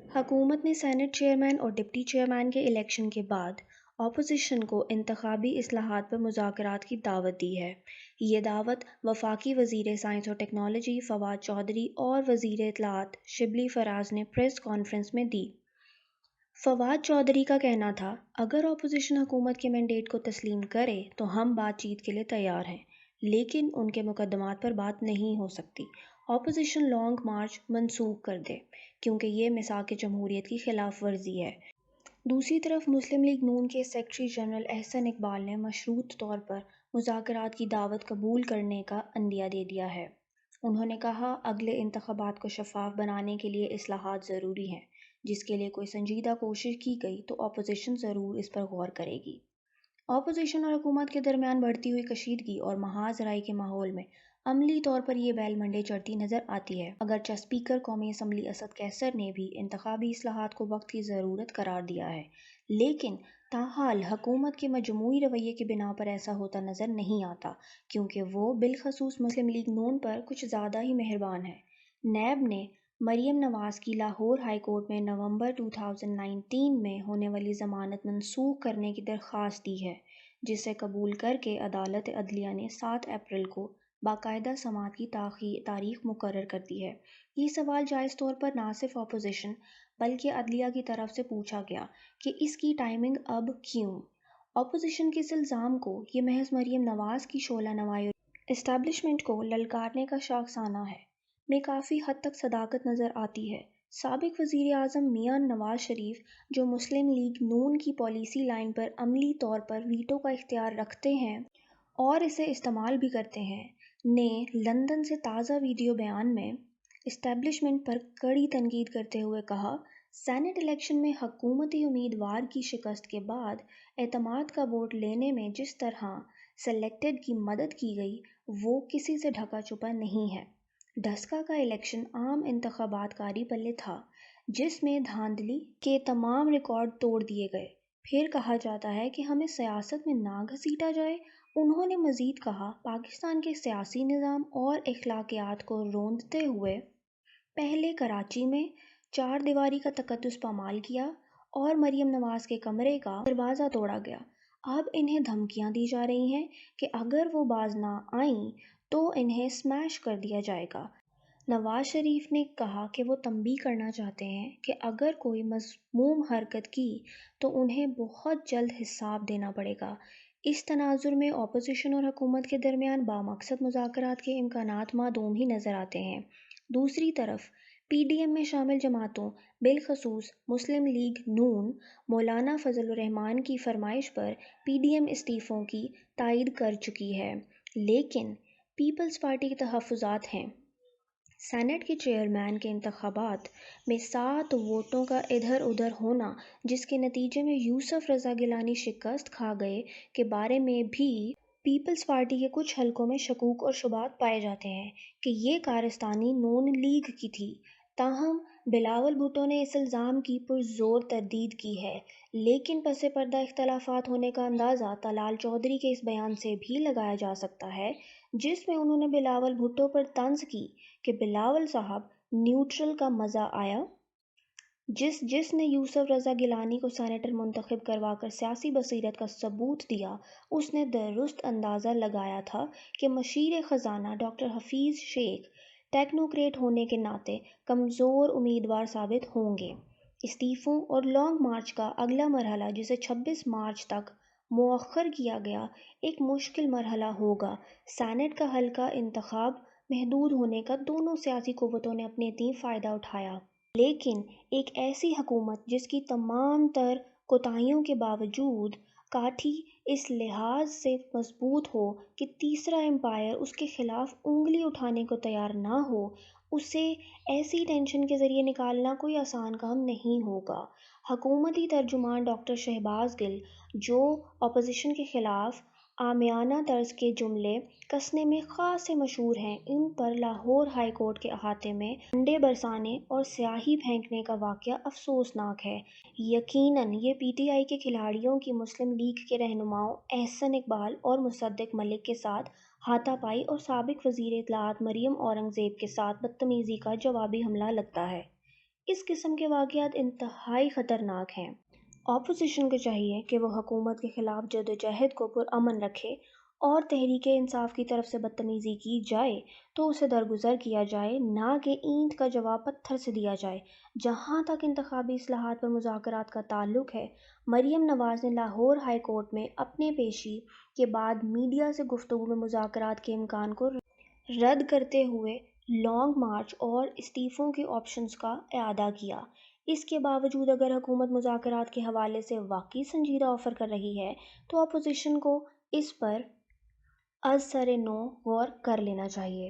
حکومت نے Saint chairman اور ڈپٹی چیئرمین کے الیکشن کے بعد اپوزیشن کو انتخابی اصلاحات پر مذاکرات کی دعوت دی ہے۔ یہ دعوت وفاقی وزیر سائنس اور ٹیکنالوجی فواد چودھری اور وزیر اطلاعات شبلی فراز نے پریس کانفرنس میں دی۔ فواد چودھری کا کہنا تھا، اگر اپوزیشن حکومت کے مینڈیٹ کو تسلیم کرے تو ہم بات چیت کے لیے تیار ہیں، لیکن ان کے مقدمات پر بات نہیں ہو سکتی۔ اپوزیشن لانگ مارچ منسوخ کر دے کیونکہ یہ میثاق جمہوریت کی خلاف ورزی ہے۔ دوسری طرف مسلم لیگ نون کے سیکرٹری جنرل احسن اقبال نے مشروط طور پر مذاکرات کی دعوت قبول کرنے کا عندیہ دے دیا ہے۔ انہوں نے کہا، اگلے انتخابات کو شفاف بنانے کے لیے اصلاحات ضروری ہیں، جس کے لیے کوئی سنجیدہ کوشش کی گئی تو اپوزیشن ضرور اس پر غور کرے گی۔ اپوزیشن اور حکومت کے درمیان بڑھتی ہوئی کشیدگی اور محاذ رائے کے ماحول میں عملی طور پر یہ بیل منڈے چڑھتی نظر آتی ہے، اگرچہ اسپیکر قومی اسمبلی اسد قیصر نے بھی انتخابی اصلاحات کو وقت کی ضرورت قرار دیا ہے، لیکن تاحال حکومت کے مجموعی رویے کی بنا پر ایسا ہوتا نظر نہیں آتا، کیونکہ وہ بالخصوص مسلم لیگ نون پر کچھ زیادہ ہی مہربان ہے۔ نیب نے مریم نواز کی لاہور ہائی کورٹ میں نومبر 2019 میں ہونے والی ضمانت منسوخ کرنے کی درخواست دی ہے، جسے قبول کر کے عدالت عدلیہ نے 7 اپریل کو باقاعدہ سماعت کی تاریخ مقرر کر دی ہے۔ یہ سوال جائز طور پر نہ صرف اپوزیشن بلکہ عدلیہ کی طرف سے پوچھا گیا کہ اس کی ٹائمنگ اب کیوں؟ اپوزیشن کے اس الزام کو یہ محض مریم نواز کی شعلہ نوائی اور اسٹیبلشمنٹ کو للکارنے کا شاخسانہ ہے میں کافی حد تک صداقت نظر آتی ہے۔ سابق وزیر اعظم میاں نواز شریف، جو مسلم لیگ نون کی پالیسی لائن پر عملی طور پر ویٹو کا اختیار رکھتے ہیں اور اسے استعمال بھی کرتے ہیں، نے لندن سے تازہ ویڈیو بیان میں اسٹیبلشمنٹ پر کڑی تنقید کرتے ہوئے کہا، سینٹ الیکشن میں حکومتی امیدوار کی شکست کے بعد اعتماد کا ووٹ لینے میں جس طرح سلیکٹڈ کی مدد کی گئی وہ کسی سے ڈھکا چھپا نہیں ہے۔ ڈھسکا کا الیکشن عام انتخابات کاری پلے تھا، جس میں دھاندلی کے تمام ریکارڈ توڑ دیے گئے۔ پھر کہا جاتا ہے کہ ہمیں سیاست میں نہ گھسیٹا جائے۔ انہوں نے مزید کہا، پاکستان کے سیاسی نظام اور اخلاقیات کو روندتے ہوئے پہلے کراچی میں 4 دیواری کا تقدس پامال کیا اور مریم نواز کے کمرے کا دروازہ توڑا گیا۔ اب انہیں دھمکیاں دی جا رہی ہیں کہ اگر وہ باز نہ آئیں تو انہیں سمیش کر دیا جائے گا۔ نواز شریف نے کہا کہ وہ تنبیہ کرنا چاہتے ہیں کہ اگر کوئی مذموم حرکت کی تو انہیں بہت جلد حساب دینا پڑے گا۔ اس تناظر میں اپوزیشن اور حکومت کے درمیان بامقصد مذاکرات کے امکانات معدوم ہی نظر آتے ہیں۔ دوسری طرف پی ڈی ایم میں شامل جماعتوں، بالخصوص مسلم لیگ نون، مولانا فضل الرحمان کی فرمائش پر پی ڈی ایم استعفوں کی تائید کر چکی ہے، لیکن پیپلز پارٹی کے تحفظات ہیں۔ سینٹ کے چیئرمین کے انتخابات میں 7 ووٹوں کا ادھر ادھر ہونا، جس کے نتیجے میں یوسف رضا گیلانی شکست کھا گئے، کے بارے میں بھی پیپلز پارٹی کے کچھ حلقوں میں شکوک اور شبہات پائے جاتے ہیں کہ یہ کارستانی نون لیگ کی تھی۔ تاہم بلاول بھٹو نے اس الزام کی پرزور تردید کی ہے، لیکن پس پردہ اختلافات ہونے کا اندازہ طلال چودھری کے اس بیان سے بھی لگایا جا سکتا ہے، جس میں انہوں نے بلاول بھٹو پر طنز کی کہ بلاول صاحب نیوٹرل کا مزہ آیا۔ جس نے یوسف رضا گیلانی کو سینیٹر منتخب کروا کر سیاسی بصیرت کا ثبوت دیا، اس نے درست اندازہ لگایا تھا کہ مشیر خزانہ ڈاکٹر حفیظ شیخ ٹیکنوکریٹ ہونے کے ناطے کمزور امیدوار ثابت ہوں گے۔ استعفوں اور لانگ مارچ کا اگلا مرحلہ، جسے 26 مارچ تک مؤخر کیا گیا، ایک مشکل مرحلہ ہوگا۔ سینٹ کا حلقہ انتخاب محدود ہونے کا دونوں سیاسی قوتوں نے اپنے تئیں فائدہ اٹھایا، لیکن ایک ایسی حکومت جس کی تمام تر کوتاہیوں کے باوجود کاٹھی اس لحاظ سے مضبوط ہو کہ تیسرا امپائر اس کے خلاف انگلی اٹھانے کو تیار نہ ہو، اسے ایسی ٹینشن کے ذریعے نکالنا کوئی آسان کام نہیں ہوگا۔ حکومتی ترجمان ڈاکٹر شہباز گل، جو اپوزیشن کے خلاف عامیانہ طرز کے جملے کسنے میں خاصے مشہور ہیں، ان پر لاہور ہائی کورٹ کے احاطے میں انڈے برسانے اور سیاہی پھینکنے کا واقعہ افسوسناک ہے۔ یقیناً یہ پی ٹی آئی کے کھلاڑیوں کی مسلم لیگ کے رہنماؤں احسن اقبال اور مصدق ملک کے ساتھ ہاتھا پائی اور سابق وزیر اطلاعات مریم اورنگزیب کے ساتھ بدتمیزی کا جوابی حملہ لگتا ہے۔ اس قسم کے واقعات انتہائی خطرناک ہیں۔ اپوزیشن کو چاہیے کہ وہ حکومت کے خلاف جدوجہد کو پرامن رکھے، اور تحریک انصاف کی طرف سے بدتمیزی کی جائے تو اسے درگزر کیا جائے، نہ کہ اینٹ کا جواب پتھر سے دیا جائے۔ جہاں تک انتخابی اصلاحات پر مذاکرات کا تعلق ہے، مریم نواز نے لاہور ہائی کورٹ میں اپنے پیشی کے بعد میڈیا سے گفتگو میں مذاکرات کے امکان کو رد کرتے ہوئے لانگ مارچ اور استعفوں کے آپشنز کا اعادہ کیا۔ اس کے باوجود اگر حکومت مذاکرات کے حوالے سے واقعی سنجیدہ آفر کر رہی ہے تو اپوزیشن کو اس پر از سر نو غور کر لینا چاہیے۔